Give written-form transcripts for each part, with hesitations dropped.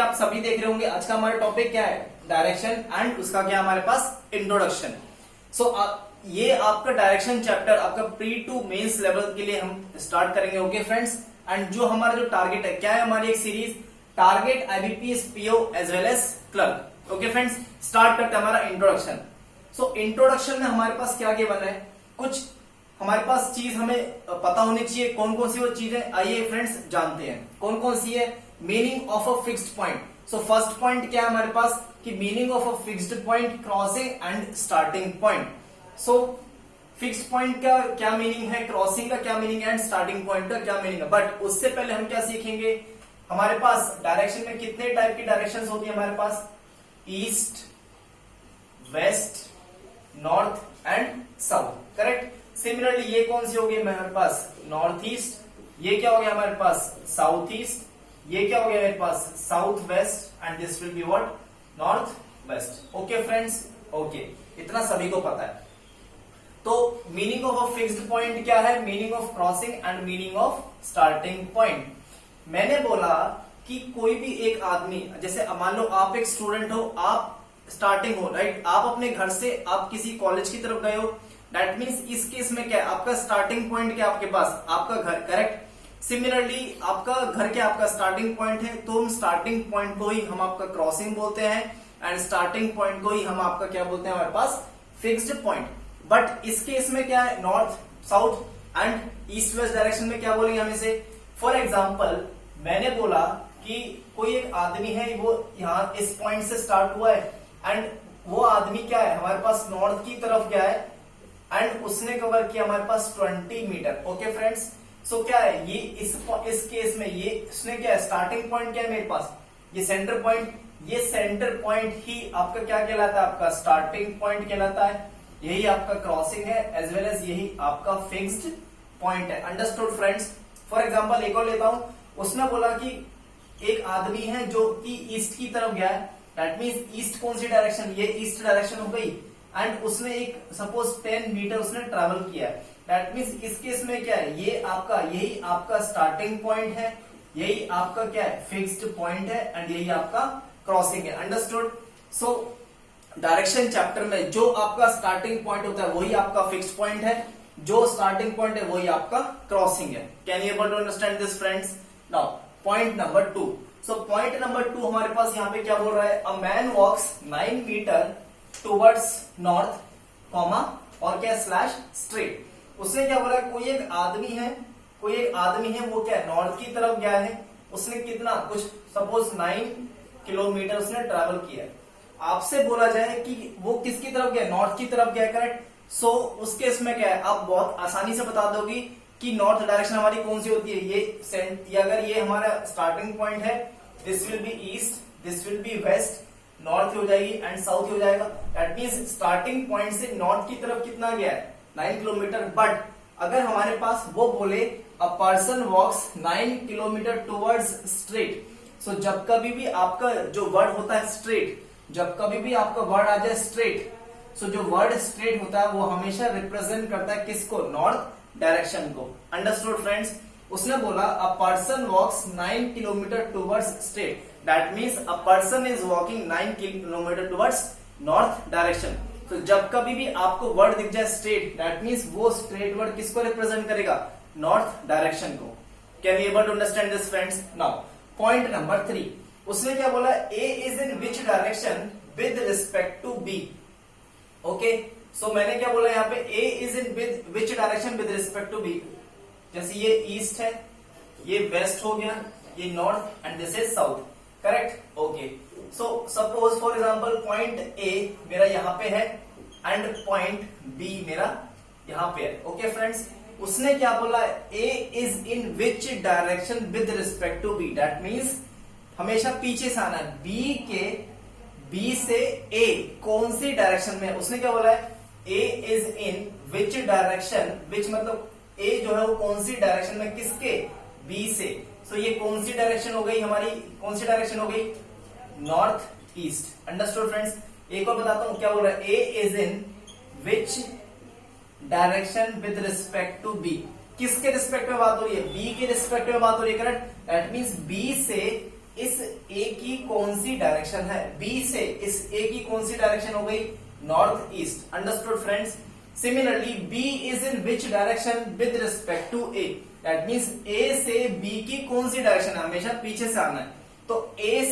आप सभी देख रहे होंगे। आज का हमारा टॉपिक क्या है? डायरेक्शन एंड उसका क्या हमारे पास इंट्रोडक्शन। ये आपका डायरेक्शन चैप्टर आपका प्री टू मेंस लेवल के लिए हम स्टार्ट करेंगे। ओके फ्रेंड्स, एंड जो हमारा जो टारगेट है क्या है, हमारी एक series target IBPS PO as well as clerk. Okay friends, start करते हैं हमारा इंट्रोडक्शन। इंट्रोडक्शन में हमारे पास क्या क्या बन रहा है, कुछ हमारे पास चीज हमें पता होनी चाहिए। कौन कौन सी वो चीजें, आइए फ्रेंड्स जानते हैं कौन कौन सी है। Meaning of a fixed point. So first point क्या है हमारे पास कि meaning of a fixed point, crossing and starting point. So fixed point का क्या मीनिंग है, क्रॉसिंग का क्या मीनिंग है, एंड स्टार्टिंग पॉइंट का क्या मीनिंग है। बट उससे पहले हम क्या सीखेंगे, हमारे पास डायरेक्शन में कितने टाइप की डायरेक्शन होती है हमारे पास, east, west, north and south. Correct. Similarly ये कौन सी होगी हमारे पास, नॉर्थ ईस्ट, ये क्या हो गया हमारे पास साउथ ईस्ट, ये क्या हो गया मेरे पास south west, and this will be what, north west. Okay friends, okay, इतना सभी को पता है। तो meaning of a fixed point क्या है, meaning of crossing and meaning of starting point. मैंने बोला कि कोई भी एक आदमी, जैसे मान लो आप एक स्टूडेंट हो, आप स्टार्टिंग हो, राइट, आप अपने घर से आप किसी कॉलेज की तरफ गए हो, दैट मीन्स इस केस में क्या है, आपका स्टार्टिंग पॉइंट क्या आपके पास, आपका घर। करेक्ट। सिमिलरली आपका घर क्या आपका स्टार्टिंग पॉइंट है, तो हम स्टार्टिंग पॉइंट को ही हम आपका क्रॉसिंग बोलते हैं, एंड स्टार्टिंग पॉइंट को ही हम आपका क्या बोलते हैं हमारे पास, फिक्स्ड पॉइंट। बट इस केस में क्या है, north south and east west direction में क्या बोलेंगे हम इसे। फॉर एग्जाम्पल मैंने बोला कि कोई एक आदमी है, वो यहाँ इस पॉइंट से स्टार्ट हुआ है, एंड वो आदमी क्या है हमारे पास नॉर्थ की तरफ गया है, एंड उसने कवर किया हमारे पास 20 मीटर। ओके फ्रेंड्स, सो क्या है ये इस केस में ये उसने क्या है, स्टार्टिंग पॉइंट क्या है मेरे पास, ये सेंटर पॉइंट, ये सेंटर पॉइंट ही आपका क्या कहलाता है, आपका स्टार्टिंग पॉइंट कहलाता है। यही आपका क्रॉसिंग है, एज वेल एज यही आपका फिक्स्ड पॉइंट है। Understood friends. फॉर एग्जाम्पल एक और लेता हूं, उसने बोला कि एक आदमी है जो कि ईस्ट की तरफ गया है, दैट मीन्स ईस्ट कौन सी डायरेक्शन, ये ईस्ट डायरेक्शन हो गई, एंड उसने एक सपोज 10 मीटर उसने ट्रेवल किया है, दैट मीन्स इस केस में क्या है, ये आपका यही आपका स्टार्टिंग पॉइंट है, यही आपका क्या है फिक्स्ड पॉइंट है, एंड यही आपका क्रॉसिंग है। अंडरस्टूड। सो डायरेक्शन चैप्टर में जो आपका स्टार्टिंग पॉइंट होता है वही आपका फिक्स्ड पॉइंट है, जो स्टार्टिंग पॉइंट है वही आपका क्रॉसिंग है। Can you able to understand this friends. Now point number 2। So point number 2 हमारे पास यहाँ पे क्या बोल रहा है, a man walks 9 metre towards north comma और क्या स्लैश स्ट्रेट। उसने क्या बोला, कोई एक आदमी है वो क्या नॉर्थ की तरफ गया है, उसने कितना कुछ सपोज 9 किलोमीटर उसने ट्रैवल किया है। आपसे बोला जाए कि वो किसकी तरफ गया, नॉर्थ की तरफ गया। करेक्ट। सो उस केस में क्या है, आप बहुत आसानी से बता दोगे कि नॉर्थ डायरेक्शन हमारी कौन सी होती है, ये अगर ये हमारा स्टार्टिंग पॉइंट है, this will be east, this will be west, north हो जाएगी एंड साउथ हो जाएगा। दैट मीन्स स्टार्टिंग पॉइंट से नॉर्थ की तरफ कितना गया है, 9 किलोमीटर। बट अगर हमारे पास वो बोले a person walks 9 kilometre towards straight, so जब कभी भी आपका जो वर्ड होता है स्ट्रेट, जब कभी भी आपका वर्ड आ जाए स्ट्रेट, सो जो वर्ड स्ट्रेट होता है वो हमेशा रिप्रेजेंट करता है किसको, नॉर्थ डायरेक्शन को। Understood friends. उसने बोला a person walks 9 kilometre towards straight, that means a person is walking 9 kilometre towards north direction. तो जब कभी भी आपको वर्ड दिख जाए स्ट्रेट, दैट मीन्स वो स्ट्रेट वर्ड किसको रिप्रेजेंट करेगा, नॉर्थ डायरेक्शन को। Can you able to understand this friends. Now point number 3। उसने क्या बोला, A is in which direction with respect to B. Okay, so मैंने क्या बोला यहाँ पे, A is in which direction with respect to B. जैसे ये ईस्ट है, ये वेस्ट हो गया, ये north and this is south. Correct. Okay, so suppose for example point A मेरा यहाँ पे है एंड पॉइंट बी मेरा यहाँ पे है। ओके फ्रेंड्स, उसने क्या बोला, A is in which direction with respect to B, that means हमेशा पीछे से आना है, बी से ए कौन सी डायरेक्शन में। उसने क्या बोला है, A is in which direction, विच मतलब ए जो है वो कौन सी डायरेक्शन में, किसके, बी से। सो ये कौन सी डायरेक्शन हो गई हमारी, कौन सी डायरेक्शन हो गई, नॉर्थ ईस्ट। Understood friends. एक और बताता हूं क्या बोल रहा है, A is in which direction with respect to B, किसके रिस्पेक्ट में बात हो रही है, बी के रिस्पेक्ट में बात हो रही है। करेक्ट। दैट मीन्स बी से इस ए की कौन सी डायरेक्शन है, बी से इस ए की कौन सी डायरेक्शन हो गई, north east. Understood friends. Similarly B is in which direction with respect to A, that means A से बी की कौन सी डायरेक्शन है, हमेशा पीछे से आना है। तो ए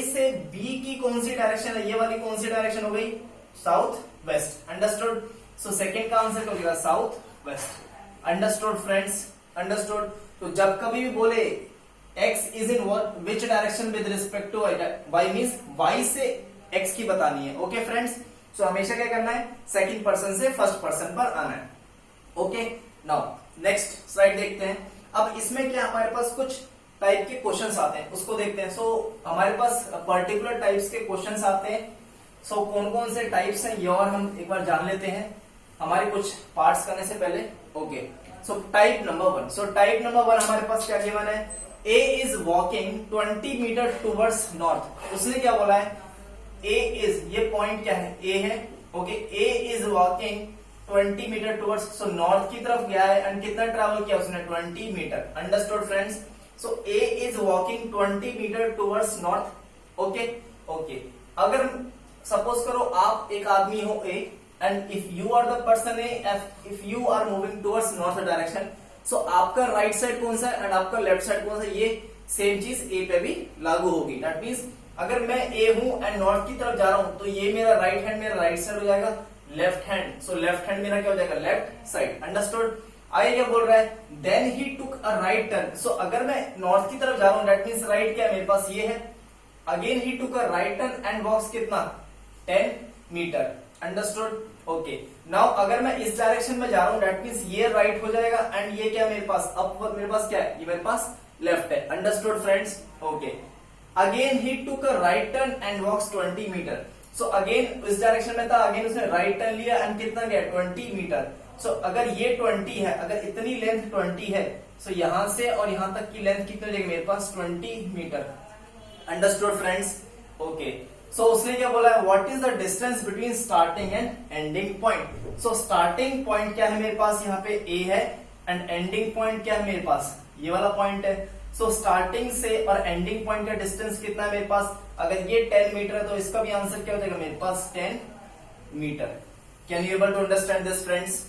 से बी की कौन सी डायरेक्शन है, ये वाली कौन सी डायरेक्शन हो गई, south west. Understood. So second का आंसर क्या होगा, south west. Understood friends, understood. तो जब कभी भी बोले x is in which direction with respect to y means y से x की बतानी है। Okay friends. सो हमेशा क्या करना है, सेकंड पर्सन से फर्स्ट पर्सन पर आना है। ओके, नाउ नेक्स्ट स्लाइड देखते हैं। अब इसमें क्या हमारे पास कुछ टाइप के क्वेश्चंस आते हैं, उसको देखते हैं। सो हमारे पास पर्टिकुलर टाइप्स के क्वेश्चंस आते हैं। सो कौन कौन से टाइप्स हैं ये और हम एक बार जान लेते हैं हमारे कुछ पार्ट्स करने से पहले। Okay, so type number 1। So type number 1 हमारे पास क्या गिवन है, A is walking 20 metre towards north. उसने क्या बोला है, ए इज, ये पॉइंट क्या है, ए है। Okay, A is walking 20 metre towards, so north की तरफ गया है एंड कितना ट्रेवल किया उसने, 20 meter. Understood friends. So A is walking 20 metre towards north. Okay, okay. अगर सपोज करो आप एक आदमी हो A and if you are the person A, if you are moving towards north direction, so आपका राइट साइड कौन सा है एंड आपका लेफ्ट साइड कौन सा है, ये सेम चीज ए पे भी लागू होगी। दैट मीन्स अगर मैं ए हूं एंड नॉर्थ की तरफ जा रहा हूं तो ये मेरा राइट हैंड मेरा राइट साइड हो जाएगा, left hand, so left hand मेरा क्या हो जाएगा, लेफ्ट साइड। अंडरस्टूड। आगे क्या बोल रहा है, then he took a right turn. So अगर मैं नॉर्थ की तरफ जा रहा हूं दैट मीन्स राइट क्या है मेरे पास, ये है। Again he took a right turn and walks कितना, 10 मीटर। अंडरस्टूड। ओके, नाउ अगर मैं इस डायरेक्शन में जा रहा हूं दैट मीन्स ये राइट हो जाएगा एंड ये क्या मेरे पास, अपवर्ड, मेरे पास क्या है, ये मेरे पास लेफ्ट है। Understood friends. Okay, again he took a right turn and walks 20 metre. So again इस डायरेक्शन में था, अगेन उसने राइट टर्न लिया एंड कितना गया, 20 मीटर। सो अगर ये 20 है, अगर इतनी लेंथ 20 है, सो यहां से और यहां तक की लेंथ कितनी हो जाएगी मेरे पास, 20 meter. Understood friends. Okay, so उसने क्या बोला है, what is the distance between starting and ending point. So starting point क्या है मेरे पास, यहाँ पे ए है एंड एंडिंग पॉइंट क्या है मेरे पास, ये वाला पॉइंट है। सो स्टार्टिंग से और एंडिंग पॉइंट का डिस्टेंस कितना है मेरे पास, अगर ये 10 मीटर है तो इसका भी आंसर क्या हो जाएगा मेरे पास, 10 meter. Can you able to understand this friends.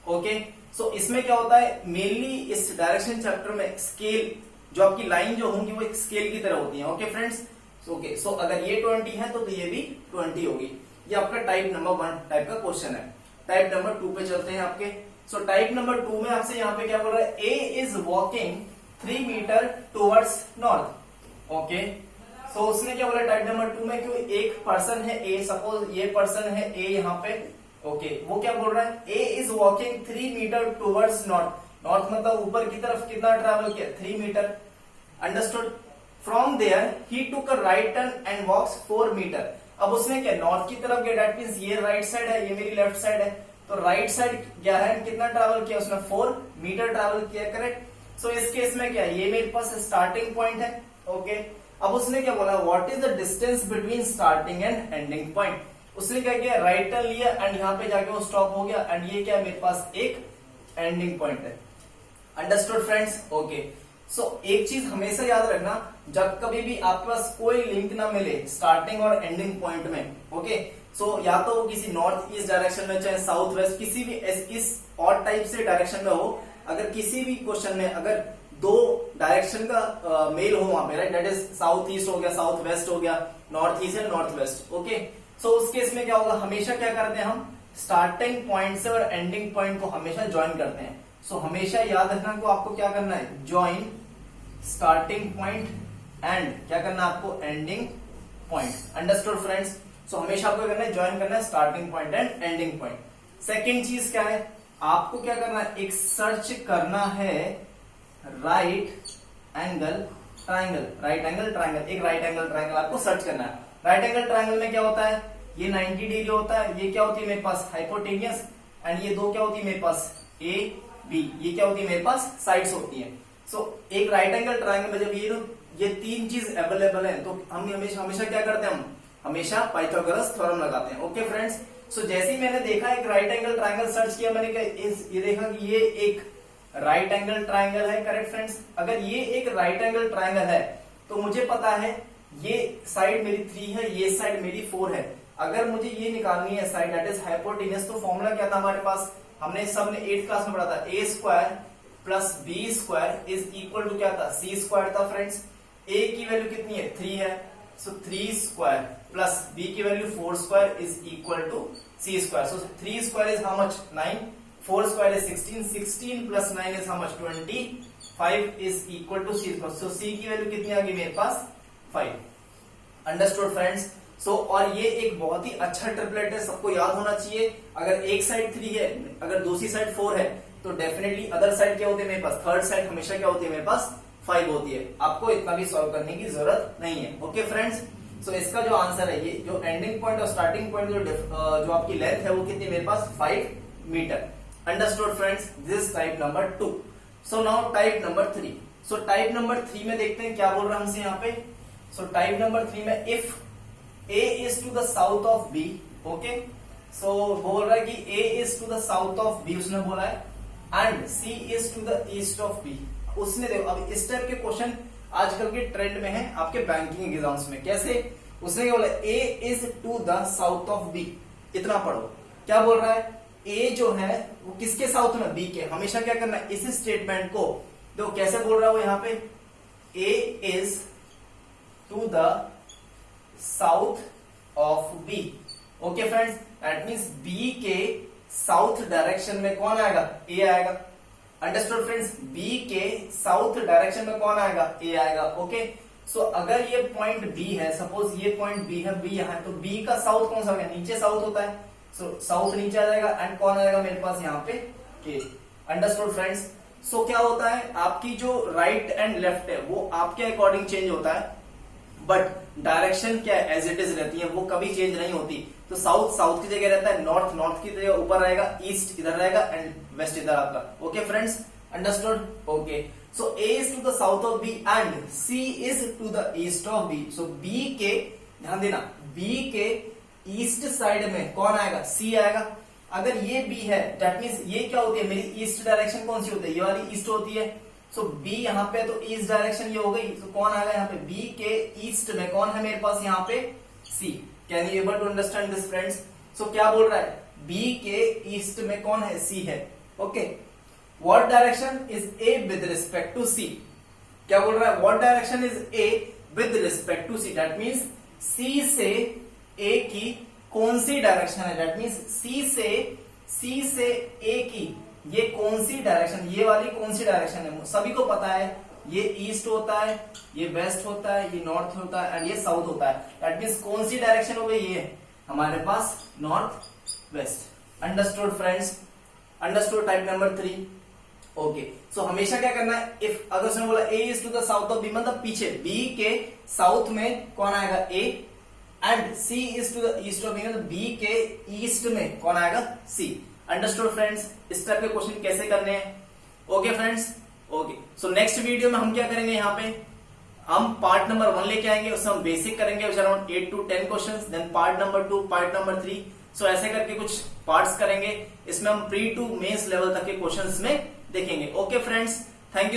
Okay, so इसमें क्या होता है, मेनली इस डायरेक्शन चैप्टर में स्केल, जो आपकी लाइन जो होंगी वो एक स्केल की तरह होती है। Okay friends. ओके, सो अगर ये 20 है तो ये भी 20 होगी। ये आपका टाइप नंबर 1 टाइप का क्वेश्चन है। टाइप नंबर 2 पे चलते हैं आपके। सो टाइप नंबर 2 में आपसे यहाँ पे क्या बोल रहा है, A is walking 3 meter towards north. Okay, so उसने क्या बोला टाइप नंबर 2 में, क्योंकि एक पर्सन है ए, सपोज ये पर्सन है ए यहाँ पे। ओके, वो क्या बोल रहा है, A is walking 3 meter towards north. North मतलब ऊपर की तरफ कितना ट्रेवल किया, 3 meter. Understood. From there he took a right turn and walks 4 meter. अब उसने क्या नॉर्थ की तरफ गया, दैट मीन्स ये राइट साइड है, ये मेरी लेफ्ट साइड है, तो राइट साइड क्या है, कितना ट्रैवल किया उसने, 4 मीटर ट्रैवल किया। करेक्ट। सो इस केस में क्या है, ये मेरे पास स्टार्टिंग पॉइंट है। ओके, अब उसने क्या बोला, what is the distance between starting and ending point. उसने क्या किया, राइट टर्न लिया एंड यहाँ पे जाके वो स्टॉप हो गया एंड ये क्या है मेरे पास, एक एंडिंग पॉइंट है। Understood friends. ओके, सो एक चीज हमेशा याद रखना, जब कभी भी आपके पास कोई लिंक ना मिले स्टार्टिंग और एंडिंग पॉइंट में, ओके, सो या तो वो किसी नॉर्थ ईस्ट डायरेक्शन में, चाहे साउथ वेस्ट, किसी भी इस और टाइप से डायरेक्शन में हो, अगर किसी भी क्वेश्चन में अगर दो डायरेक्शन का मेल हो वहां पे, right, that is south east हो गया, साउथ वेस्ट हो गया, north east and north west. Okay, so उस केस में क्या होगा, हमेशा क्या करते हैं हम, स्टार्टिंग पॉइंट से और एंडिंग पॉइंट को हमेशा ज्वाइन करते हैं। सो हमेशा याद रखना को आपको क्या करना है, ज्वाइन स्टार्टिंग पॉइंट एंड क्या करना है आपको, ending point. Understood friends. So हमेशा आपको करना है, ज्वाइन करना है starting point and ending point. Second चीज क्या है, आपको क्या करना है, एक सर्च करना है right angle triangle. Right angle triangle, एक राइट एंगल ट्राइंगल आपको सर्च करना है। राइट एंगल ट्राइंगल में क्या होता है, ये 90 डिग्री होता है, ये क्या होती है मेरे पास, हाइपोटेनियस, एंड ये दो क्या होती है मेरे पास, ए बी, ये क्या होती है मेरे पास, साइड्स होती है। सो एक राइट एंगल ट्राइंगल में जब ये तीन चीज अवेलेबल है तो हम हमेशा क्या करते हैं, हम हमेशा पाइथागोरस थ्योरम लगाते हैं। Okay friends. सो जैसे ही मैंने देखा एक राइट एंगल ट्राइंगल सर्च किया, मैंने ये देखा कि ये एक राइट एंगल ट्राइंगल है। Correct friends. अगर ये एक राइट एंगल ट्राइंगल है तो मुझे पता है ये साइड मेरी 3 है, ये साइड मेरी 4 है। अगर मुझे ये निकालनी है साइड दैट इज हाइपोटेन्यूस, तो फॉर्मूला क्या था हमारे पास, हमने सब ने 8th क्लास में पढ़ा था, A square plus B square is equal to क्या था, सी स्क्वायर था फ्रेंड्स। ए की वैल्यू कितनी है, 3 है, सो 3 स्क्वायर प्लस बी की value 4 square is equal to C square. So 3 square is how much, 9, 4 square is 16, 16 plus 9 is how much, 25 is equal to C square. So C की value कितनी आ गई मेरे पास, 5। Understood friends. सो और ये एक बहुत ही अच्छा ट्रिपलेट है, सबको याद होना चाहिए। अगर एक साइड 3 है, अगर दूसरी साइड 4 है, तो डेफिनेटली अदर साइड क्या होती है मेरे पास, थर्ड साइड हमेशा क्या होती है मेरे पास, 5 होती है। आपको इतना भी सॉल्व करने की जरूरत नहीं है। ओके फ्रेंड्स, सो इसका जो आंसर है, ये जो एंडिंग पॉइंट और स्टार्टिंग पॉइंट जो आपकी लेंथ है वो कितनी मेरे पास, 5 metre. Understood friends, this type number 2। So now type number 3। So type number 3 में देखते हैं क्या बोल रहा है हमसे यहाँ पे। सो टाइप नंबर 3 में if A is to the south of B, okay, so बोल रहा है कि A is to the south of B उसने बोला है, and C is to the east of B। उसने देखो, अब इस टाइप के क्वेश्चन आजकल के ट्रेंड में है आपके बैंकिंग एग्जाम्स में। कैसे, उसने क्या बोला, A is to the south of B, इतना पढ़ो। क्या बोल रहा है, A जो है वो किसके साउथ में, B के। हमेशा क्या करना है, इस स्टेटमेंट को देखो कैसे बोल रहा है वो यहाँ पे, A is to the south of B. Okay friends, that means B के साउथ डायरेक्शन में कौन आएगा, ए आएगा। अंडरस्टूड फ्रेंड्स, बी के साउथ डायरेक्शन में कौन आएगा, ए आएगा। ओके, सो अगर ये पॉइंट बी है, सपोज ये पॉइंट बी है, बी यहाँ है, तो बी का साउथ कौन सा होगा, नीचे साउथ होता है, सो साउथ नीचे आ जाएगा, एंड कौन आएगा मेरे पास यहाँ पे, ए। Understood friends. सो क्या होता है, आपकी जो राइट एंड लेफ्ट है वो आपके अकॉर्डिंग चेंज होता है, बट डायरेक्शन क्या है, एज इट इज रहती है, वो कभी चेंज नहीं होती। तो साउथ साउथ की जगह रहता है, नॉर्थ नॉर्थ की जगह ऊपर रहेगा, ईस्ट इधर रहेगा, एंड वेस्ट इधर आपका। Okay friends, understood. Okay, so A is to the south of B and C is to the east of B. So B के, ध्यान देना, बी के ईस्ट साइड में कौन आएगा, सी आएगा। अगर ये बी है, दैट मीन्स ये क्या होती है, मेरी ईस्ट डायरेक्शन कौन सी होती है, ये वाली ईस्ट होती है। सो बी यहाँ पे तो ईस्ट डायरेक्शन ये हो गई, तो कौन आएगा यहाँ पे, बी के ईस्ट में कौन है मेरे पास यहाँ पे, C. Can you able to understand this friends. So क्या बोल रहा है, बी के ईस्ट में कौन है, सी है। Okay, what direction is A with respect to C. क्या बोल रहा है, what direction is A with respect to C, that means C से ए की कौन सी डायरेक्शन है, दैट मीन्स सी से ए की ये कौन सी डायरेक्शन, ये वाली कौन सी डायरेक्शन है, सभी को पता है, ये ईस्ट होता है, ये वेस्ट होता है, ये नॉर्थ होता है, एंड ये साउथ होता है। दैट मीन्स कौन सी डायरेक्शन हो गई, ये हमारे पास north west. Understood friends, understood type number 3। Okay, so हमेशा क्या करना है, इफ अगर उसने बोला A is to the south of B, मतलब पीछे बी के साउथ में कौन आएगा, A, and C is to the east of B, मतलब बी के ईस्ट में कौन आएगा, सी। अंडरस्टूड फ्रेंड्स, इस टाइप के क्वेश्चन कैसे करने हैं। Okay friends, okay, so next video में हम क्या करेंगे, यहाँ पे हम पार्ट नंबर 1 लेके आएंगे, उसमें हम बेसिक करेंगे around 8 to 10 questions, then part number 2, part number 3। So ऐसे करके कुछ पार्ट्स करेंगे, इसमें हम प्री टू मेंस लेवल तक के क्वेश्चंस में देखेंगे। Okay friends, thank you.